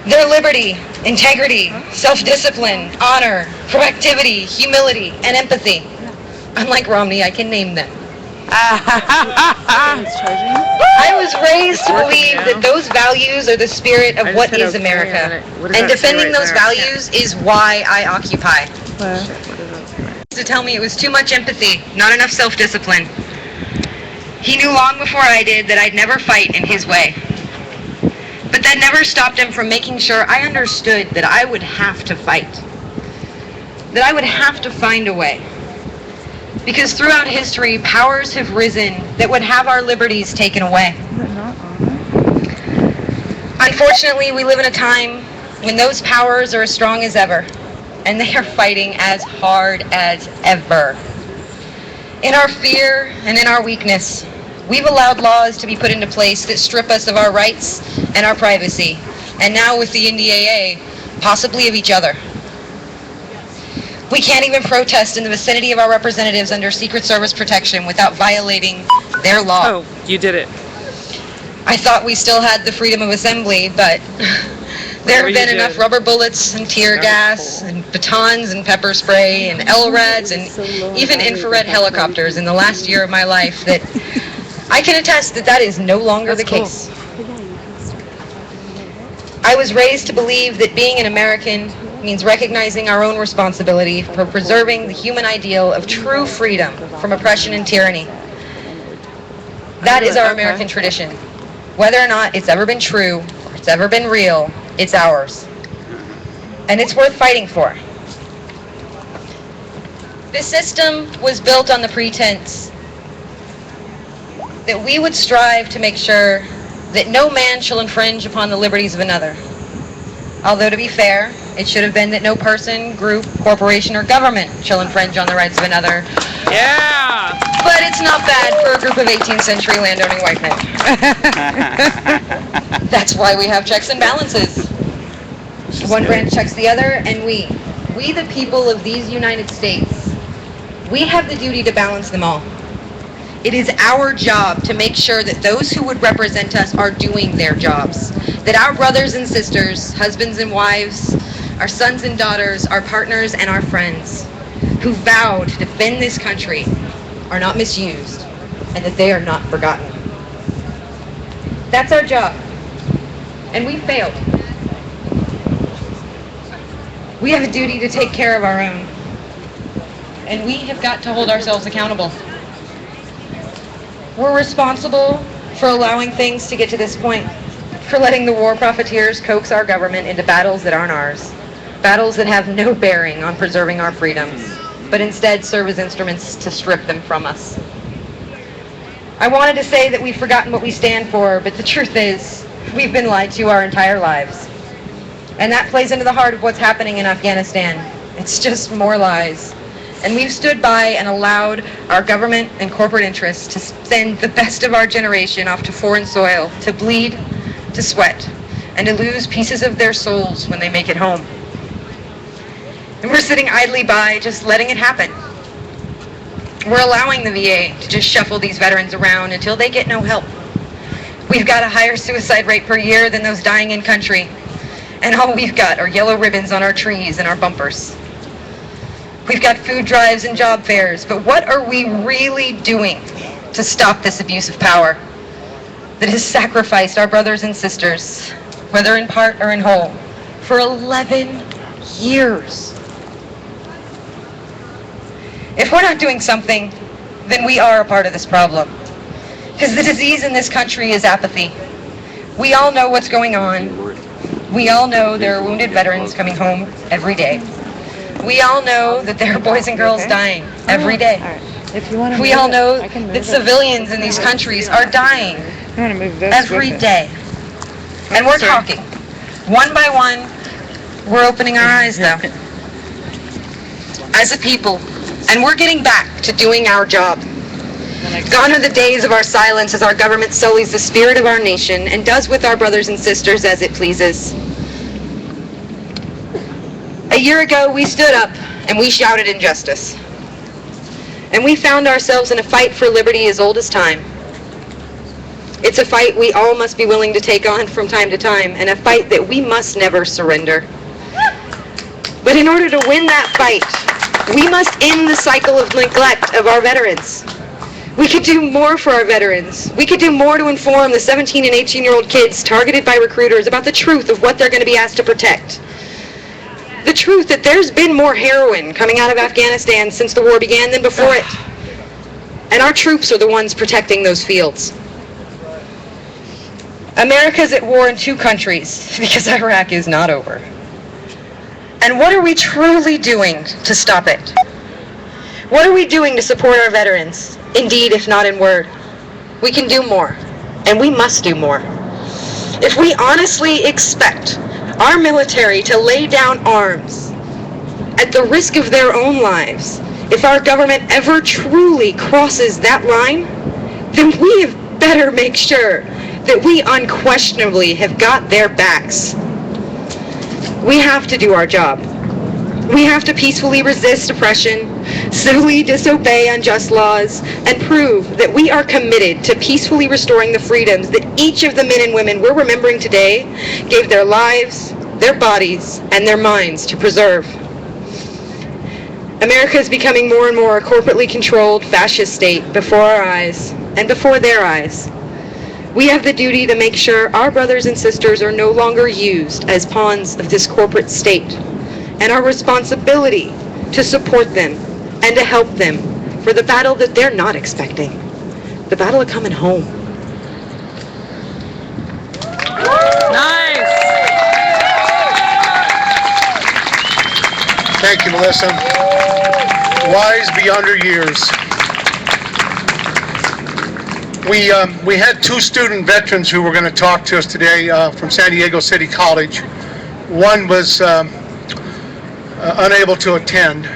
Their liberty, integrity, self-discipline, honor, proactivity, humility, and empathy. Unlike Romney, I can name them. I was raised to believe that those values are the spirit of what is America. And defending those values is why I occupy. To tell me it was too much empathy, not enough self-discipline. He knew long before I did that I'd never fight in his way. But that never stopped him from making sure I understood that I would have to fight. That I would have to find a way. Because throughout history, powers have risen that would have our liberties taken away. Unfortunately, we live in a time when those powers are as strong as ever, and they are fighting as hard as ever. In our fear and in our weakness, we've allowed laws to be put into place that strip us of our rights and our privacy, and now with the NDAA, possibly of each other. We can't even protest in the vicinity of our representatives under Secret Service protection without violating their law. Oh, you did it. I thought we still had the freedom of assembly, but there have been enough rubber bullets and tear gas and batons and pepper spray and LRADs and even infrared helicopters in the last year of my life that I can attest that that is no longer the case. I was raised to believe that being an American means recognizing our own responsibility for preserving the human ideal of true freedom from oppression and tyranny. That is our American tradition. Whether or not it's ever been true, or it's ever been real, it's ours. And it's worth fighting for. This system was built on the pretense that we would strive to make sure that no man shall infringe upon the liberties of another. Although, to be fair, it should have been that no person, group, corporation, or government shall infringe on the rights of another. Yeah! But it's not bad for a group of 18th century landowning white men. That's why we have checks and balances. One branch checks the other, and we the people of these United States, we have the duty to balance them all. It is our job to make sure that those who would represent us are doing their jobs. That our brothers and sisters, husbands and wives, our sons and daughters, our partners and our friends who vow to defend this country are not misused and that they are not forgotten. That's our job. And we failed. We have a duty to take care of our own. And we have got to hold ourselves accountable. We're responsible for allowing things to get to this point, for letting the war profiteers coax our government into battles that aren't ours, battles that have no bearing on preserving our freedoms, but instead serve as instruments to strip them from us. I wanted to say that we've forgotten what we stand for, but the truth is, we've been lied to our entire lives. And that plays into the heart of what's happening in Afghanistan. It's just more lies. And we've stood by and allowed our government and corporate interests to send the best of our generation off to foreign soil, to bleed, to sweat, and to lose pieces of their souls when they make it home. And we're sitting idly by, just letting it happen. We're allowing the VA to just shuffle these veterans around until they get no help. We've got a higher suicide rate per year than those dying in country. And all we've got are yellow ribbons on our trees and our bumpers. We've got food drives and job fairs, but what are we really doing to stop this abuse of power that has sacrificed our brothers and sisters, whether in part or in whole, for 11 years? If we're not doing something, then we are a part of this problem. Because the disease in this country is apathy. We all know what's going on. We all know there are wounded veterans coming home every day. We all know that there are boys and girls dying every day. We all know that civilians in these countries are dying every day. And we're talking. One by one, we're opening our eyes though. As a people. And we're getting back to doing our job. Gone are the days of our silence as our government sullies the spirit of our nation and does with our brothers and sisters as it pleases. A year ago, we stood up and we shouted injustice. And we found ourselves in a fight for liberty as old as time. It's a fight we all must be willing to take on from time to time, and a fight that we must never surrender. But in order to win that fight, we must end the cycle of neglect of our veterans. We could do more for our veterans. We could do more to inform the 17 and 18-year-old kids targeted by recruiters about the truth of what they're going to be asked to protect. The truth that there's been more heroin coming out of Afghanistan since the war began than before it. And our troops are the ones protecting those fields. America's at war in 2 countries because Iraq is not over. And what are we truly doing to stop it? What are we doing to support our veterans? Indeed, if not in word. We can do more, and we must do more. If we honestly expect our military to lay down arms at the risk of their own lives, if our government ever truly crosses that line, then we have better make sure that we unquestionably have got their backs. We have to do our job. We have to peacefully resist oppression, civilly disobey unjust laws, and prove that we are committed to peacefully restoring the freedoms that each of the men and women we're remembering today gave their lives, their bodies, and their minds to preserve. America is becoming more and more a corporately controlled fascist state before our eyes and before their eyes. We have the duty to make sure our brothers and sisters are no longer used as pawns of this corporate state, and our responsibility to support them and to help them for the battle that they're not expecting, the battle of coming home. Nice. Thank you, Melissa. Wise beyond her years. We had 2 student veterans who were going to talk to us today from San Diego City College. One was unable to attend.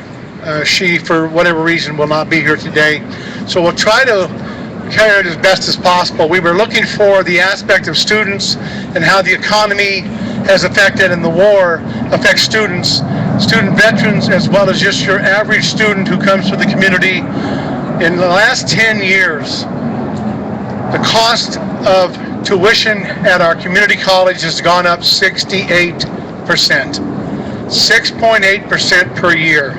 She, for whatever reason, will not be here today. So we'll try to carried as best as possible. We were looking for the aspect of students and how the economy has affected and the war affects students, student veterans, as well as just your average student who comes to the community. In the last 10 years, the cost of tuition at our community college has gone up 68%. 6.8% per year.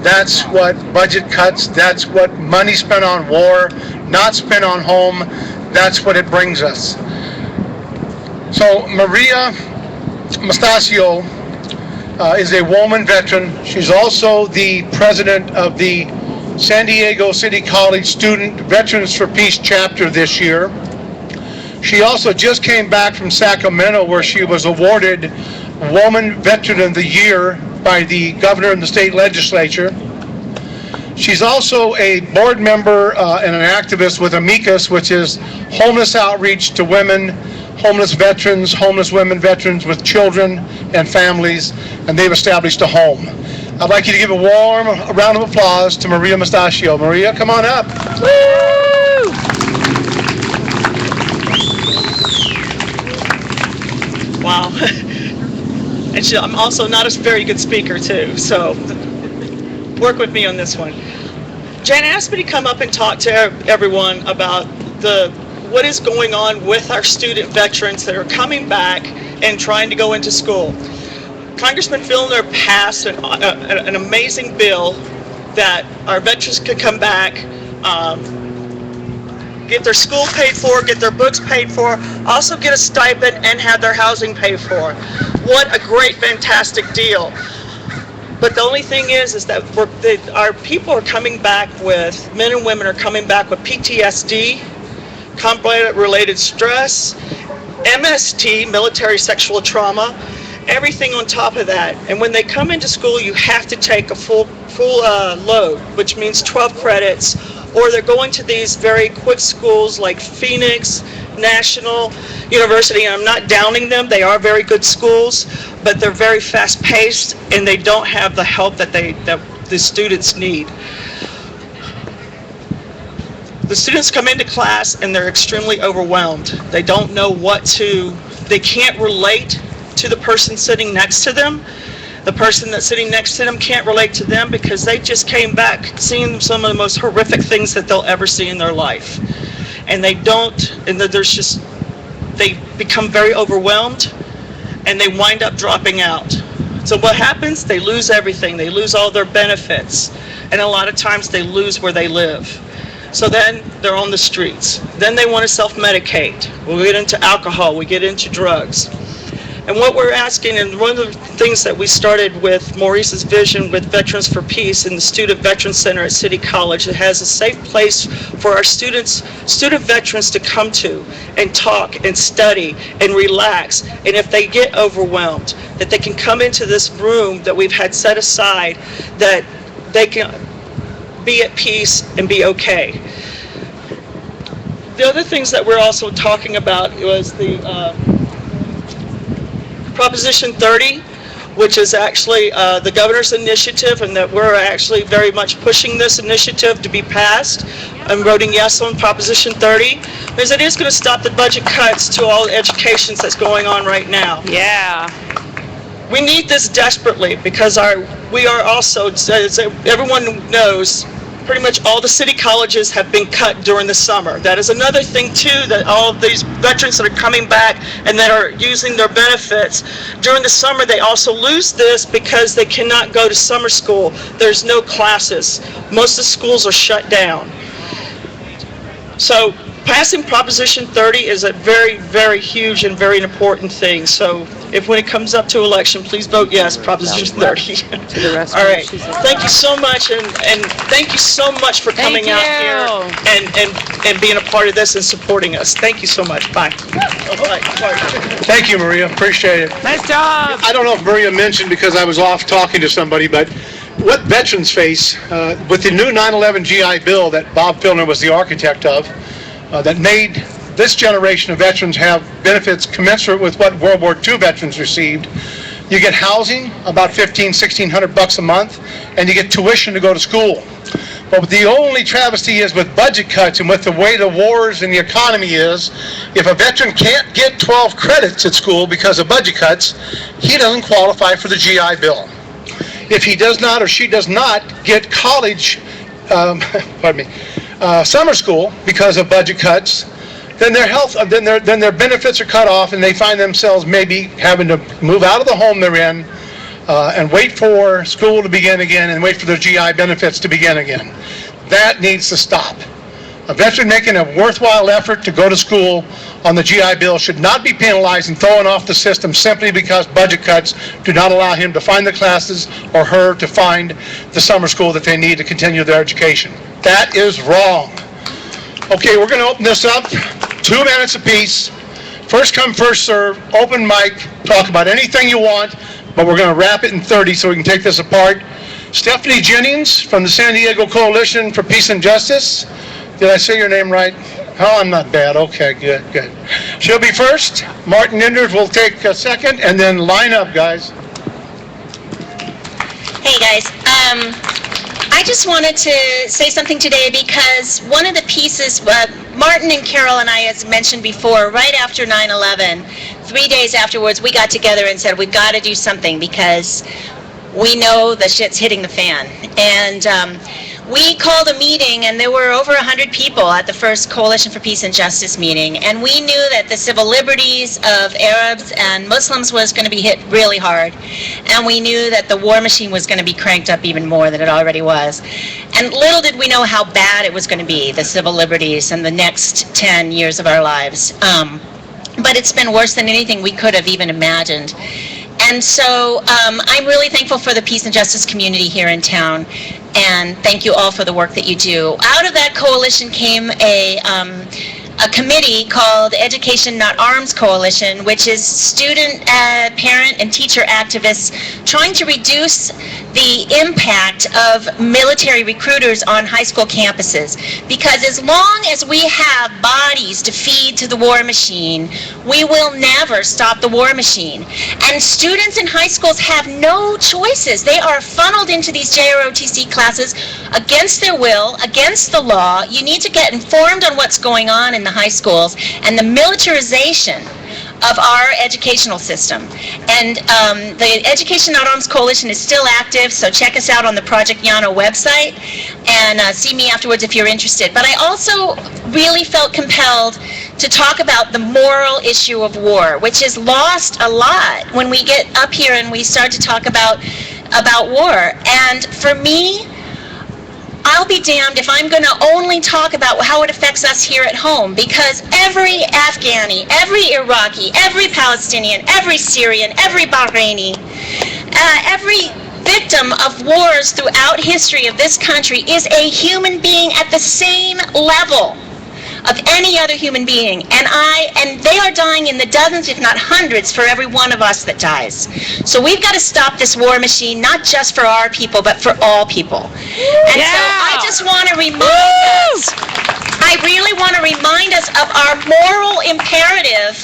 That's what budget cuts, that's what money spent on war, not spent on home, that's what it brings us. So Maria Mestasio is a woman veteran. She's also the president of the San Diego City College Student Veterans for Peace chapter this year. She also just came back from Sacramento, where she was awarded Woman Veteran of the Year by the governor and the state legislature. She's also a board member and an activist with Amicus, which is homeless outreach to women, homeless veterans, homeless women veterans with children and families, and they've established a home. I'd like you to give a warm round of applause to Maria Mestasio. Maria, come on up. Woo! Wow. And I'm also not a very good speaker too, so work with me on this one. Jan asked me to come up and talk to everyone about what is going on with our student veterans that are coming back and trying to go into school. Congressman Filner passed an amazing bill that our veterans could come back, get their school paid for, get their books paid for, also get a stipend and have their housing paid for. What a great, fantastic deal. But the only thing is that our people are coming back with, men and women are coming back with PTSD, combat-related stress, MST, military sexual trauma, everything on top of that. And when they come into school, you have to take a full load, which means 12 credits, or they're going to these very quick schools like Phoenix, National University, and I'm not downing them, they are very good schools, but they're very fast-paced and they don't have the help that the students need. The students come into class and they're extremely overwhelmed. They don't know they can't relate to the person sitting next to them. The person that's sitting next to them can't relate to them because they just came back seeing some of the most horrific things that they'll ever see in their life. And they become very overwhelmed and they wind up dropping out. So what happens? They lose everything. They lose all their benefits. And a lot of times they lose where they live. So then they're on the streets. Then they want to self-medicate. We get into alcohol, we get into drugs. And what we're asking, and one of the things that we started with Maurice's vision with Veterans for Peace in the Student Veterans Center at City College, it has a safe place for our student veterans to come to and talk and study and relax. And if they get overwhelmed, that they can come into this room that we've had set aside, that they can be at peace and be okay. The other things that we're also talking about was the Proposition 30, which is actually the governor's initiative, and that we're actually very much pushing this initiative to be passed. I'm voting yes on Proposition 30, because it is going to stop the budget cuts to all the education that's going on right now. Yeah. We need this desperately because we are also, as everyone knows, pretty much all the city colleges have been cut during the summer. That is another thing too, that all of these veterans that are coming back and that are using their benefits, during the summer they also lose this because they cannot go to summer school. There's no classes. Most of the schools are shut down. So passing Proposition 30 is a very, very huge and very important thing. So if when it comes up to election, please vote yes, Proposition 30. All right. Thank you so much, and thank you so much for coming out here and being a part of this and supporting us. Thank you so much. Bye. Thank you, Maria. Appreciate it. Nice job. I don't know if Maria mentioned, because I was off talking to somebody, but what veterans face with the new 9/11 GI Bill that Bob Filner was the architect of, that made this generation of veterans have benefits commensurate with what World War II veterans received. You get housing, about $1,500, $1,600 a month, and you get tuition to go to school. But the only travesty is with budget cuts and with the way the wars and the economy is, if a veteran can't get 12 credits at school because of budget cuts, he doesn't qualify for the GI Bill. If he does not or she does not get college, summer school because of budget cuts, then their benefits are cut off, and they find themselves maybe having to move out of the home they're in and wait for school to begin again and wait for their GI benefits to begin again. That needs to stop. A veteran making a worthwhile effort to go to school on the GI Bill should not be penalized and thrown off the system simply because budget cuts do not allow him to find the classes or her to find the summer school that they need to continue their education. That is wrong. Okay, we're going to open this up. 2 minutes apiece. First come, first serve. Open mic. Talk about anything you want, but we're going to wrap it in 30 so we can take this apart. Stephanie Jennings from the San Diego Coalition for Peace and Justice. Did I say your name right? Oh, I'm not bad. Okay, good. She'll be first. Martin Enders will take a second, and then line up, guys. Hey, guys. I just wanted to say something today because one of the pieces, Martin and Carol and I, as mentioned before, right after 9/11, 3 days afterwards, we got together and said, we've got to do something because we know the shit's hitting the fan. And we called a meeting, and there were over 100 people at the first Coalition for Peace and Justice meeting, and we knew that the civil liberties of Arabs and Muslims was going to be hit really hard, and we knew that the war machine was going to be cranked up even more than it already was. And little did we know how bad it was going to be, the civil liberties, and the next 10 years of our lives. But it's been worse than anything we could have even imagined. And so I'm really thankful for the peace and justice community here in town, and thank you all for the work that you do. Out of that coalition came a committee called Education Not Arms Coalition, which is student, parent, and teacher activists trying to reduce the impact of military recruiters on high school campuses. Because as long as we have bodies to feed to the war machine, we will never stop the war machine. And students in high schools have no choices. They are funneled into these JROTC classes against their will, against the law. You need to get informed on what's going on in the high schools and the militarization of our educational system. And the Education Not Arms Coalition is still active, so check us out on the Project Yano website and see me afterwards if you're interested. But I also really felt compelled to talk about the moral issue of war, which is lost a lot when we get up here and we start to talk about war. And for me, I'll be damned if I'm going to only talk about how it affects us here at home, because every Afghani, every Iraqi, every Palestinian, every Syrian, every Bahraini, every victim of wars throughout history of this country is a human being at the same level of any other human being, and they are dying in the dozens, if not hundreds, for every one of us that dies. So we've got to stop this war machine, not just for our people, but for all people. And so I just want to remind us, I really want to remind us of our moral imperative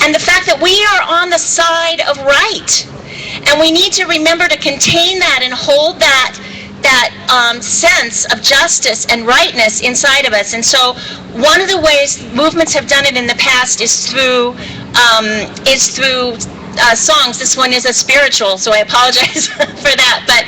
and the fact that we are on the side of right. And we need to remember to contain that and hold that sense of justice and rightness inside of us. And so one of the ways movements have done it in the past is through songs. This one is a spiritual, so I apologize for that. But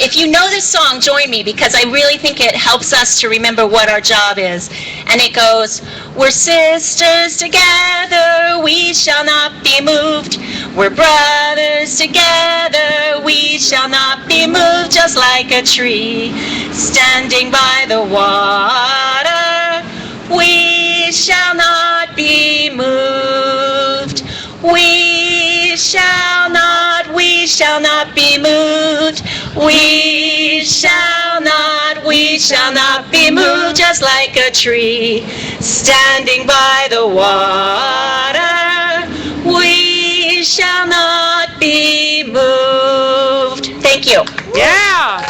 if you know this song, join me, because I really think it helps us to remember what our job is. And it goes, we're sisters together, we shall not be moved. We're brothers together, we shall not be moved. Just like a tree standing by the water, we shall not be moved. We shall not be moved. We shall not be moved. Just like a tree standing by the water, we shall not be moved. Thank you. Yeah.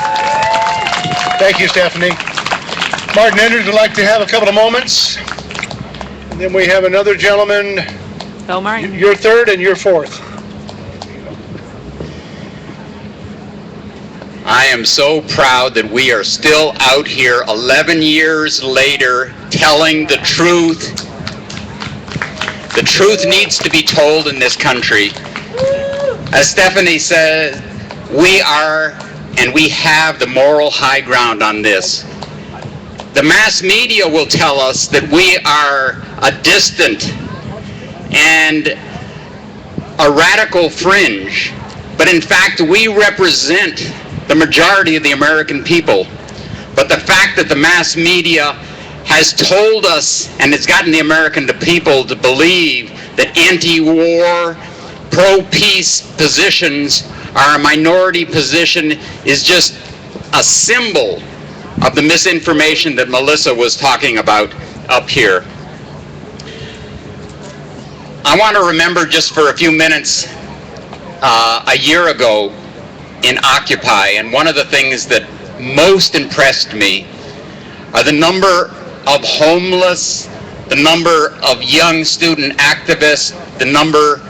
Thank you, Stephanie. Martin Enders would like to have a couple of moments. And then we have another gentleman. Bill Martin. You're third and you're fourth. I am so proud that we are still out here 11 years later telling the truth. The truth needs to be told in this country. As Stephanie said, we are and we have the moral high ground on this. The mass media will tell us that we are a distant and a radical fringe, but in fact we represent the majority of the American people. But the fact that the mass media has told us and has gotten the American people to believe that anti-war, pro-peace positions are a minority position is just a symbol of the misinformation that Melissa was talking about up here. I want to remember just for a few minutes a year ago in Occupy, and one of the things that most impressed me are the number of homeless, the number of young student activists, the number